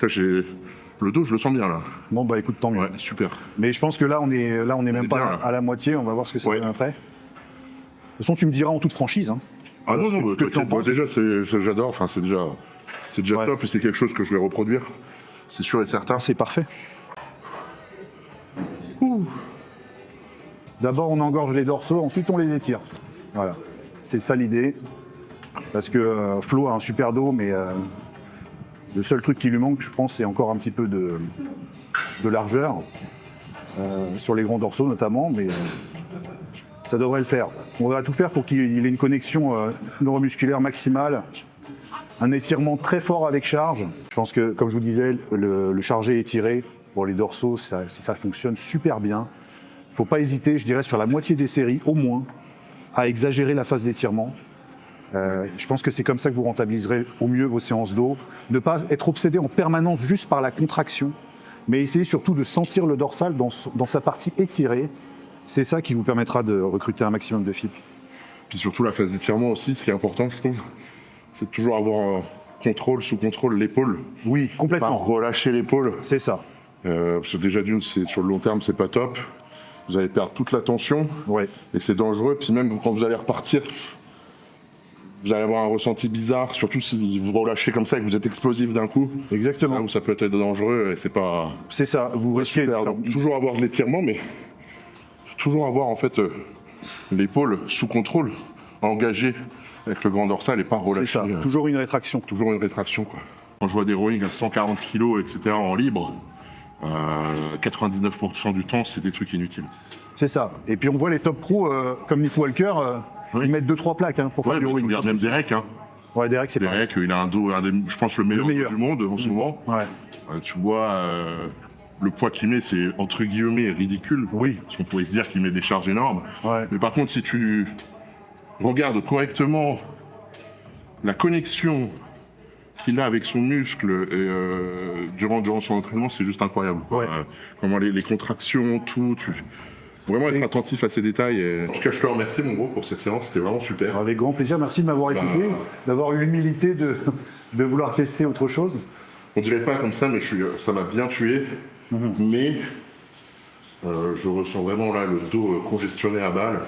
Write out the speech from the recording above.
cas, le dos, je le sens bien là. Bon, bah écoute, tant mieux. Ouais, super. Mais je pense que là, on est même pas bien, là. à la moitié. On va voir ce que ça donne après. De toute façon, tu me diras en toute franchise. Hein. Ah non, Ce non, que tu en t'inquiète, penses. déjà, j'adore. Enfin, c'est déjà top et c'est quelque chose que je vais reproduire. C'est sûr et certain. C'est parfait. D'abord, on engorge les dorsaux, ensuite on les étire. Voilà, c'est ça l'idée. Parce que Flo a un super dos, mais le seul truc qui lui manque, je pense, c'est encore un petit peu de largeur. Sur les grands dorsaux notamment, mais ça devrait le faire. On va tout faire pour qu'il ait une connexion neuromusculaire maximale. Un étirement très fort avec charge. Je pense que, comme je vous disais, le chargé étiré pour les dorsaux, ça fonctionne super bien. Il ne faut pas hésiter, je dirais, sur la moitié des séries, au moins, à exagérer la phase d'étirement. Je pense que c'est comme ça que vous rentabiliserez au mieux vos séances d'eau. Ne pas être obsédé en permanence juste par la contraction, mais essayer surtout de sentir le dorsal dans sa partie étirée. C'est ça qui vous permettra de recruter un maximum de fibres. Puis surtout la phase d'étirement aussi, ce qui est important, je trouve, c'est de toujours avoir sous contrôle l'épaule. Oui, complètement. Pas relâcher l'épaule. C'est ça. Parce que déjà sur le long terme, c'est pas top. Vous allez perdre toute la tension. Ouais. Et c'est dangereux. Puis même quand vous allez repartir, vous allez avoir un ressenti bizarre, surtout si vous relâchez comme ça et que vous êtes explosif d'un coup. Exactement. C'est là où ça peut être dangereux et c'est pas. C'est ça. Vous risquez. Super. Donc, toujours avoir de l'étirement, mais toujours avoir en fait l'épaule sous contrôle, engagée avec le grand dorsal et pas relâché. C'est ça. Toujours une rétraction. Toujours une rétraction, quoi. Quand je vois des rowing à 140 kg, etc. en libre, 99% du temps, c'est des trucs inutiles. C'est ça. Et puis on voit les top pros comme Nick Walker, Oui. ils mettent 2-3 plaques pour faire du Tu rowing. regardes même Derek. Hein. Ouais, Derek, c'est pareil. Derek, il a un dos, je pense, le meilleur du monde en ce moment. Ouais. Tu vois, le poids qu'il met, c'est entre guillemets ridicule. Oui. Parce qu'on pourrait se dire qu'il met des charges énormes. Ouais. Mais par contre, si tu regardes correctement la connexion qu'il a avec son muscle durant son entraînement, c'est juste incroyable. Ouais. Comment les contractions, tout. Vraiment être attentif à ces détails. En tout cas, je te remercie, mon gros, pour cette séance. C'était vraiment super. Avec grand plaisir. Merci de m'avoir écouté, d'avoir eu l'humilité de vouloir tester autre chose. On dirait pas comme ça, mais ça m'a bien tué. Mais je ressens vraiment là le dos congestionné à balle.